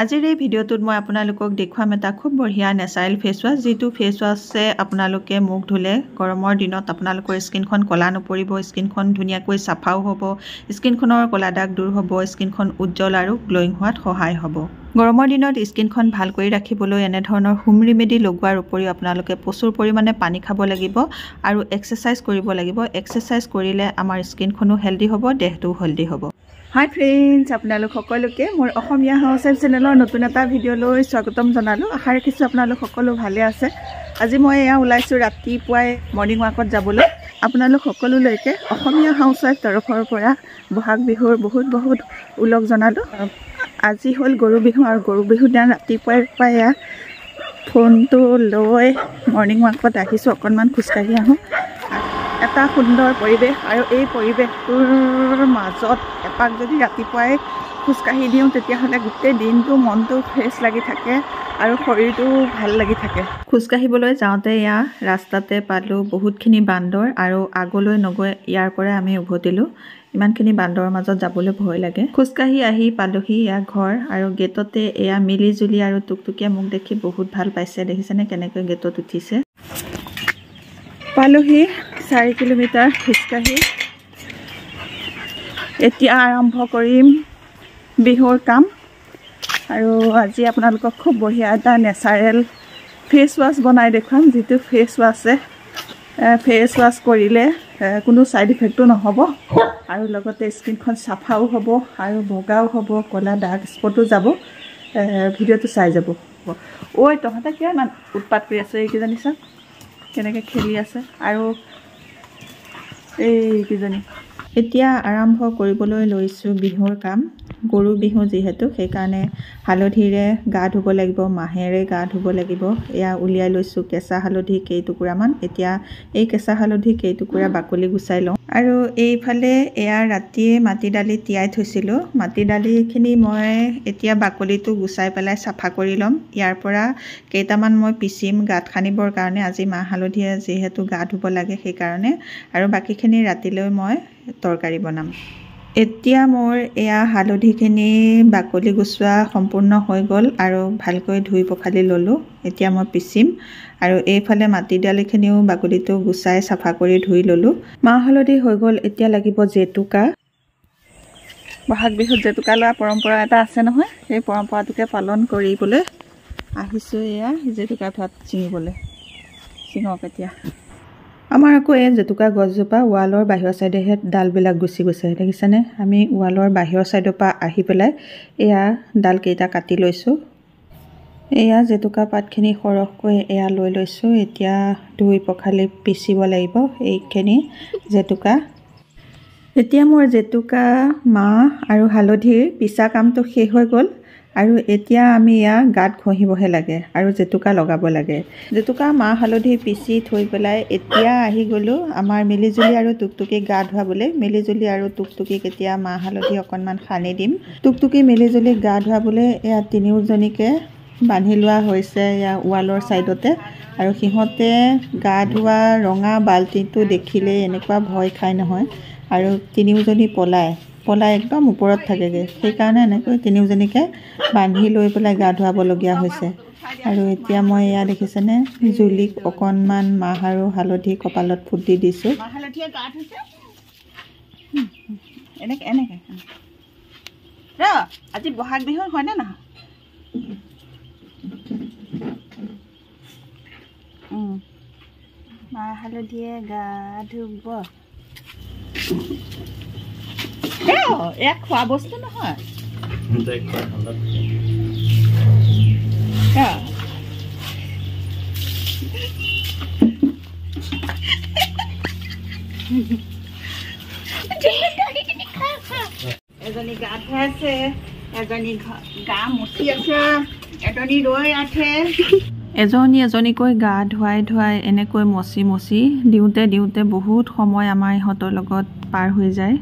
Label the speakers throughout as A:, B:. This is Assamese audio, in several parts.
A: আজিৰ এই ভিডিঅ'টোত মই আপোনালোকক দেখুৱাম এটা খুব বঢ়িয়া নেচাৰেল ফেচ ৱাছ যিটো ফেচ ৱাছে আপোনালোকে মুখ ধুলে গৰমৰ দিনত আপোনালোকৰ স্কিনখন কলা নপৰিব স্কিনখন ধুনীয়াকৈ সাফাও হ'ব স্কিনখনৰ কলা দাগ দূৰ হ'ব স্কিনখন উজ্জ্বল আৰু গ্লোইং হোৱাত সহায় হ'ব গৰমৰ দিনত স্কিনখন ভাল কৰি ৰাখিবলৈ এনে ধৰণৰ হোম ৰেমেডি লগোৱাৰ উপৰিও আপোনালোকে প্ৰচুৰ পৰিমাণে পানী খাব লাগিব আৰু এক্সাৰসাইজ কৰিব লাগিব এক্সাৰসাইজ কৰিলে আমাৰ স্কিনখনো হেলদি হ'ব দেহটো হেলদি হ'ব Hi friends, আপোনালোক সকলোকে মোৰ অসমীয়া হাউচৱাইফ চেনেলৰ নতুন এটা ভিডিঅ'লৈ স্বাগতম জনালো আশা ৰাখিছো আপোনালোক সকলো ভালে আছে আজি মই এয়া ওলাইছো ৰাতিপুৱাই মৰ্নিং ৱাকত যাবলৈ আপোনালোক সকলোলৈকে অসমীয়া হাউচৱাইফ তৰফৰ পৰা বহাগ বিহুৰ বহুত উলগ জনালো আজি হ'ল গৰু বিহু আৰু গৰু বিহু দিনা ৰাতিপুৱাই পায়া ফোনটো লৈ মৰ্নিং ৱাকত আহিছো অকনমান খুজকাঢ়ি আহো এটা সুন্দৰ পৰিবেশ আৰু এই পৰিবেশটোৰ মাজত এপাক যদি ৰাতিপুৱাই খুজকাঢ়ি দিওঁ তেতিয়াহ'লে গোটেই দিনটো মনটো ফ্ৰেছ লাগি থাকে আৰু শৰীৰটো ভাল লাগি থাকে খুজকাঢ়িবলৈ যাওঁতে ইয়া ৰাস্তাতে পালো বহুতখিনি বান্দৰ আৰু আগলৈ নগৈ ইয়াৰ পৰা আমি উভতিলো ইমানখিনি বান্দৰৰ মাজত যাবলৈ ভয় লাগে খুজকাঢ়ি আহি পালোহি ইয়া ঘৰ আৰু গেটতে এয়া মিলি জুলি আৰু টুকটুকিয়া মোক দেখি বহুত ভাল পাইছে দেখিছেনে কেনেকৈ গেটত উঠিছে পালোহি 4 কিলোমিটাৰ খুজকাঢ়ি এতিয়া আৰম্ভ কৰিম বিহুৰ কাম আৰু আজি আপোনালোকক খুব বঢ়িয়া এটা নেচাৰেল ফেচ ৱাছ বনাই দেখুৱাম যিটো ফেচ ৱাছ কৰিলে কোনো সাইড ইফেক্টটো নহ'ব আৰু লগতে স্কিনখন সাফাও হ'ব আৰু বগাও হ'ব কলা ডাৰ্ক স্পটো যাব ভিডিঅ'টো চাই যাব ঐ তহঁতে কিয় ইমান উৎপাত কৰি আছে এইকেইজনী চাওক কেনেকৈ খেলি আছে আৰু এইকেইজনী এতিয়া আৰম্ভ কৰিবলৈ লৈছোঁ বিহুৰ কাম গৰু বিহু যিহেতু সেইকাৰণে হালধিৰে গা ধুব লাগিব মাহেৰে গা ধুব লাগিব এয়া উলিয়াই লৈছোঁ কেঁচা হালধি কেইটুকুৰামান এতিয়া এই কেঁচা হালধি কেইটুকুৰা বাকলি গুচাই লওঁ আৰু এইফালে এয়া ৰাতিয়ে মাটি দালি তিয়াই থৈছিলোঁ মাটি দালিখিনি মই এতিয়া বাকলিটো গুচাই পেলাই চাফা কৰি ল'ম ইয়াৰ পৰা কেইটামান মই পিচিম গাত খানিবৰ কাৰণে আজি মাহ হালধিয়ে যিহেতু গা ধুব লাগে সেইকাৰণে আৰু বাকীখিনি ৰাতিলৈ মই তৰকাৰী বনাম এতিয়া মোৰ এয়া হালধিখিনি বাকলি গুচোৱা সম্পূৰ্ণ হৈ গ'ল আৰু ভালকৈ ধুই পখালি ল'লোঁ এতিয়া মই পিচিম আৰু এইফালে মাটি দালিখিনিও বাকলিটো গুচাই চাফা কৰি ধুই ল'লোঁ মাহ হালধি হৈ গ'ল এতিয়া লাগিব জেতুকা বহাগ বিহুত জেতুকা লোৱা পৰম্পৰা এটা আছে নহয় সেই পৰম্পৰাটোকে পালন কৰিবলৈ আহিছোঁ এয়া জেতুকা ভাত ছিঙিবলৈ ছিঙক এতিয়া আমাৰ আকৌ এই জেতুকা গছজোপা ৱালৰ বাহিৰৰ চাইডেহে ডালবিলাক গুচি গৈছে দেখিছেনে আমি ৱালৰ বাহিৰৰ চাইডৰ পৰা আহি পেলাই এয়া ডালকেইটা কাটি লৈছোঁ এয়া জেতুকা পাতখিনি সৰহকৈ এয়া লৈ লৈছোঁ এতিয়া ধুই পখালি পিচিব লাগিব এইখিনি জেতুকা এতিয়া মোৰ জেতুকা মাহ আৰু হালধিৰ পিচা কামটো শেষ হৈ গ'ল আৰু এতিয়া আমি ইয়া গাত ঘঁহিবহে লাগে আৰু জেতুকা লগাব লাগে জেতুকা মাহ হালধি পিচি থৈ পেলাই এতিয়া আহি গ'লোঁ আমাৰ মিলিজুলি আৰু টুকটুকি গা ধুৱাবলৈ মিলিজুলি আৰু টুকটুকিক এতিয়া মাহ হালধি অকণমান সানি দিম টুকটুকি মিলিজুলি গা ধুৱাবলৈ এয়া তিনিওজনীকে বান্ধি লোৱা হৈছে এয়া ৱালৰ ছাইডতে আৰু সিহঁতে গা ধোৱা ৰঙা বাল্টিটো দেখিলে এনেকুৱা ভয় খায় নহয় আৰু তিনিওজনী পলাই একদম ওপৰত থাকেগৈ সেইকাৰণে এনেকৈ তিনিওজনীকে বান্ধি লৈ পেলাই গা ধুৱাবলগীয়া হৈছে আৰু এতিয়া মই এয়া দেখিছেনে জুলিক অকণমান মাহ আৰু হালধি কপালত ফুট দি দিছোঁ এনেকৈ আজি বহাগ বিহু হয়নে নহয় মাহ হালধিয়ে গা ধুব এয়া খোৱা বস্তু নহয় এজনী গা ধুৱাইছে এজনী গা মুচি আছে এজনী ৰৈ আছে এজনীকৈ গা ধুৱাই এনেকৈ মচি দিওঁতে বহুত সময় আমাৰ ইহঁতৰ লগত পাৰ হৈ যায়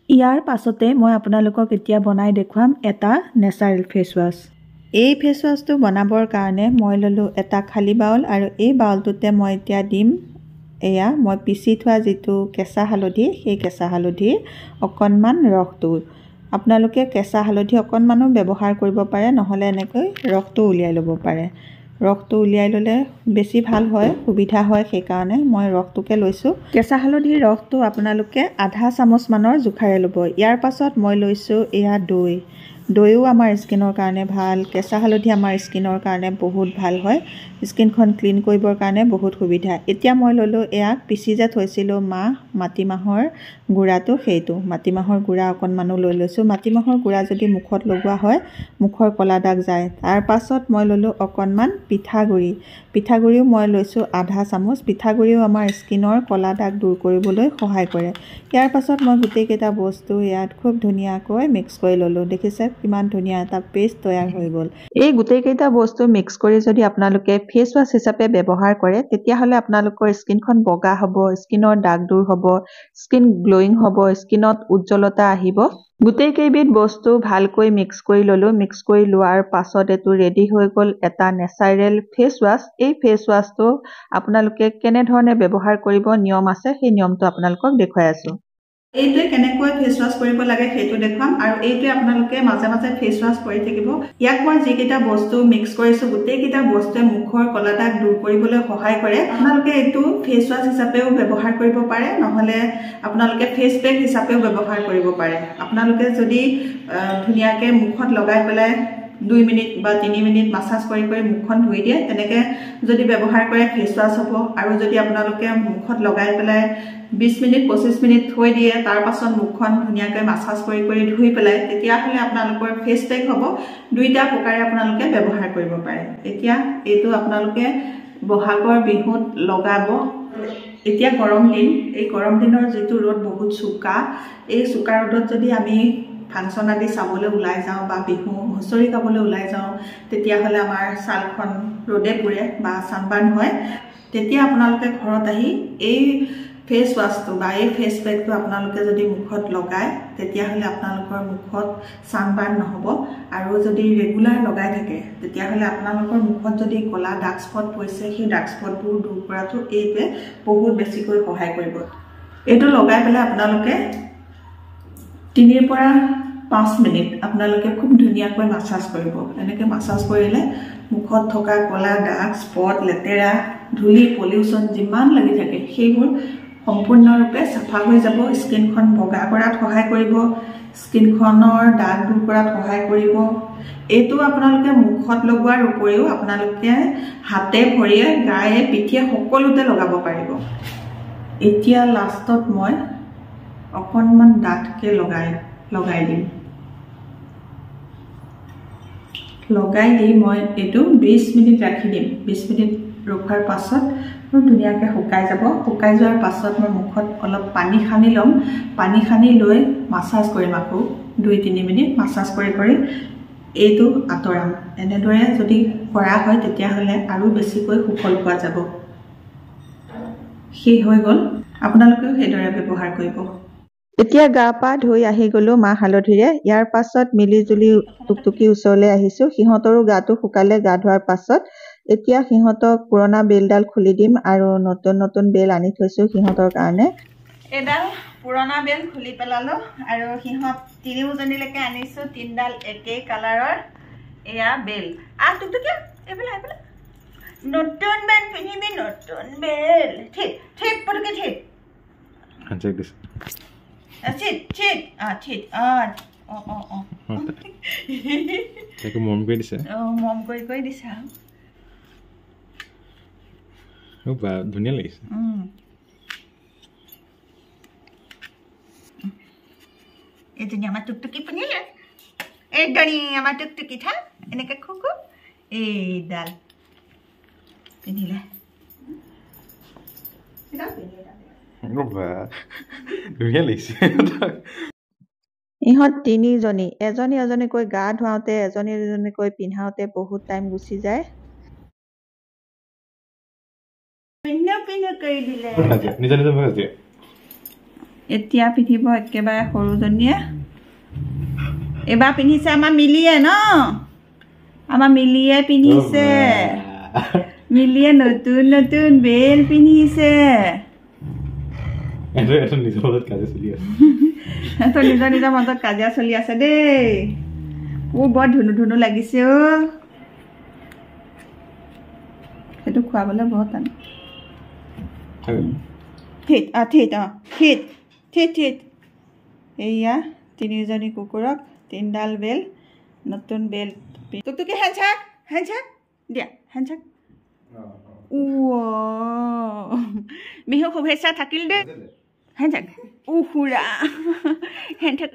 A: ইয়াৰ পাছতে মই আপোনালোকক এতিয়া বনাই দেখুৱাম এটা নেচাৰেল ফেচ ৱাছ এই ফেচ ৱাছটো বনাবৰ কাৰণে মই ল'লোঁ এটা খালী বাউল আৰু এই বাউলটোতে মই এতিয়া দিম এয়া মই পিচি থোৱা যিটো কেঁচা হালধি সেই কেঁচা হালধিৰ অকণমান ৰসটো আপোনালোকে কেঁচা হালধি অকণমানো ব্যৱহাৰ কৰিব পাৰে, নহ'লে এনেকৈ ৰসটো উলিয়াই ল'ব পাৰে। ৰসটো উলিয়াই ল'লে বেছি ভাল হয়, সুবিধা হয়, সেইকাৰণে মই ৰসটোকে লৈছোঁ। কেঁচা হালধিৰ ৰসটো আপোনালোকে আধা চামুচমানৰ জোখাৰে ল'ব। ইয়াৰ পাছত মই লৈছোঁ এয়া দৈ। দৈও আমাৰ স্কিনৰ কাৰণে ভাল। কেঁচা হালধি আমাৰ স্কিনৰ কাৰণে বহুত ভাল হয়, স্কিনখন ক্লিন কৰিবৰ কাৰণে বহুত সুবিধা। এতিয়া মই ল'লোঁ এয়া পিচি যে থৈছিলোঁ মাটিমাহৰ গুড়াটো, সেইটো মাটিমাহৰ গুড়া অকণমানো লৈ লৈছোঁ। মাটিমাহৰ গুড়া যদি মুখত লগোৱা হয় মুখৰ ক'লা দাগ যায়। তাৰ পাছত মই ল'লোঁ অকণমান পিঠাগুড়ি। পিঠাগুড়িও মই লৈছোঁ আধা চামুচ। পিঠাগুড়িও আমাৰ স্কিনৰ ক'লা দাগ দূৰ কৰিবলৈ সহায় কৰে। ইয়াৰ পাছত মই গোটেইকেইটা বস্তু ইয়াত খুব ধুনীয়াকৈ মিক্স কৰি ল'লোঁ। দেখিছে কিমান ধুনীয়া এটা পেষ্ট তৈয়াৰ হৈ গ'ল। এই গোটেইকেইটা বস্তু মিক্স কৰি যদি আপোনালোকে ফেচ ৱাছ হিচাপে ব্যৱহাৰ কৰে তেতিয়াহ'লে আপোনালোকৰ স্কিনখন বগা হ'ব, স্কিনৰ দাগ দূৰ হ'ব, স্কিন গ্ল'য়িং হ'ব, স্কিনত উজ্জ্বলতা আহিব। গোটেইকেইবিধ বস্তু ভালকৈ মিক্স কৰি ল'লোঁ। মিক্স কৰি লোৱাৰ পাছত এইটো ৰেডি হৈ গ'ল এটা নেচাৰেল ফেচ ৱাছ। এই ফেচ ৱাছটো আপোনালোকে কেনেধৰণে ব্যৱহাৰ কৰিব নিয়ম আছে, সেই নিয়মটো আপোনালোকক দেখুৱাই আছোঁ। এইটোৱে কেনেকৈ ফেচ ৱাছ কৰিব লাগে সেইটো দেখুৱাম, আৰু এইটোৱে আপোনালোকে মাজে মাজে ফেচ ৱাছ কৰি থাকিব। ইয়াক মই যিকেইটা বস্তু মিক্স কৰিছোঁ গোটেইকেইটা বস্তুৱে মুখৰ ক'লা দাগ দূৰ কৰিবলৈ সহায় কৰে। আপোনালোকে এইটো ফেচ ৱাছ হিচাপেও ব্যৱহাৰ কৰিব পাৰে, নহ'লে আপোনালোকে ফেচ পেক হিচাপেও ব্যৱহাৰ কৰিব পাৰে। আপোনালোকে যদি ধুনীয়াকৈ মুখত লগাই পেলাই 2 মিনিট বা 3 মিনিট মাছাজ কৰি কৰি মুখখন ধুই দিয়ে, তেনেকৈ যদি ব্যৱহাৰ কৰে ফেচ ৱাছ হ'ব। আৰু যদি আপোনালোকে মুখত লগাই পেলাই 20 মিনিট 25 মিনিট থৈ দিয়ে, তাৰ পাছত মুখখন ধুনীয়াকৈ মাছাজ কৰি কৰি ধুই পেলাই, তেতিয়াহ'লে আপোনালোকৰ ফেচ পেক হ'ব। দুইটা প্ৰকাৰে আপোনালোকে ব্যৱহাৰ কৰিব পাৰে। এতিয়া এইটো আপোনালোকে বহাগৰ বিহুত লগাব। এতিয়া গৰম দিন, এই গৰম দিনৰ যিটো ৰ'দ বহুত চোকা, এই চোকা ৰ'দত যদি আমি ফাংচন আদি চাবলৈ ওলাই যাওঁ বা বিহু হুঁচৰি গাবলৈ ওলাই যাওঁ, তেতিয়াহ'লে আমাৰ ছালখন ৰ'দে পুৰে বা ছানবাৰ্ণ হয়। তেতিয়া আপোনালোকে ঘৰত আহি এই ফেচ ৱাছটো বা এই ফেচ পেকটো আপোনালোকে যদি মুখত লগায় তেতিয়াহ'লে আপোনালোকৰ মুখত ছানবাৰ্ণ নহ'ব। আৰু যদি ৰেগুলাৰ লগাই থাকে তেতিয়াহ'লে আপোনালোকৰ মুখত যদি ক'লা ডাৰ্ক স্পট পৰিছে, সেই ডাৰ্ক স্পটবোৰ দূৰ কৰাটো এইটোৱে বহুত বেছিকৈ সহায় কৰিব। এইটো লগাই পেলাই আপোনালোকে 3 পৰা 5 মিনিট আপোনালোকে খুব ধুনীয়াকৈ মাছাজ কৰিব। এনেকৈ মাছাজ কৰিলে মুখত থকা ক'লা দাগ স্পট, লেতেৰা, ধূলি, পলিউশ্যন যিমান লাগি থাকে সেইবোৰ সম্পূৰ্ণৰূপে চাফা হৈ যাব। স্কিনখন বগা কৰাত সহায় কৰিব, স্কিনখনৰ দাগ দূৰ কৰাত সহায় কৰিব। এইটো আপোনালোকে মুখত লগোৱাৰ উপৰিও আপোনালোকে হাতে, ভৰিয়ে, গায়ে, পিঠিয়ে সকলোতে লগাব পাৰিব। এতিয়া লাষ্টত মই অকণমান ডাঠকৈ লগাই দিম। লগাই দি মই এইটো 20 মিনিট ৰাখি দিম। 20 মিনিট ৰখাৰ পাছত মোৰ ধুনীয়াকৈ শুকাই যাব। শুকাই যোৱাৰ পাছত মই মুখত অলপ পানী সানি ল'ম। পানী সানি লৈ মাছাজ কৰিম, আকৌ 2-3 মিনিট মাছাজ কৰি কৰি এইটো আঁতৰাম। এনেদৰে যদি কৰা হয় তেতিয়াহ'লে আৰু বেছিকৈ সুফল পোৱা যাব। শেষ হৈ গ'ল, আপোনালোকেও সেইদৰে ব্যৱহাৰ কৰিব। এতিয়া গা পা ধুই আহি গ'লোঁ মাহ হালধিৰে। ইয়াৰ পাছত মিলিজুলি টুকটুকি ওচৰলৈ আহিছোঁ। সিহঁতৰো গাটো শুকালে গা ধোৱাৰ পাছত। এতিয়া সিহঁতক পুৰণা বেলডাল খুলি দিম আৰু নতুন নতুন বেল আনি থৈছোঁ সিহঁতৰ কাৰণে। এডাল পুৰণা বেল খুলি পেলালোঁ আৰু সিহঁত 3জনীলৈকে আনিছোঁ। 3ডাল একেই কালাৰৰ এয়া বেল। টুকটুকি এইফালে এইফালে, নতুন বেল পিন্ধিবি, নতুন বেল। ঠিক ঠিক পটুকি ঠিক ঠিক ঠিক ঠিক
B: মৰম কৰি দিছে।
A: মৰম কৰি দিছে আৰু
B: ধুনীয়া লাগিছে।
A: এইজনী আমাৰ টুকটুকি পিন্ধিলে, এইজনী আমাৰ টুকটুকি থা এনেকৈ খুব এইডাল পিন্ধিলে।
B: ধুনীয়া লাগিছে।
A: ইহঁত 3জনী, এজনী এজনীকৈ গা ধুৱাওঁতে, এজনী এজনীকৈ পিন্ধাওঁতে বহুত টাইম গুচি যায়। এতিয়া পিন্ধিব একেবাৰে সৰুজনীয়ে। এইবাৰ পিন্ধিছে আমাৰ মিলিয়ে ন, আমাৰ মিলিয়ে পিন্ধিছে। মিলিয়ে নতুন নতুন বেল পিন্ধিছে।
B: এটা নিজৰ মাজত কাজিয়া চলি আছে
A: তো নিজৰ নিজৰ মাজত কাজিয়া চলি আছে দেই বৰ ধুনু ধুনু লাগিছে সেইটো খুৱাবলৈ বহুত টান ঠিক এয়া তিনিজনী কুকুৰক 3ডাল বেল নতুন বেল টুকটুকি হেণ্ডচাক দিয়া হেণ্ডচাক বিহু শুভেচ্ছা থাকিল দেই হেণ্ডচাক খুৰা হেণ্ডচাক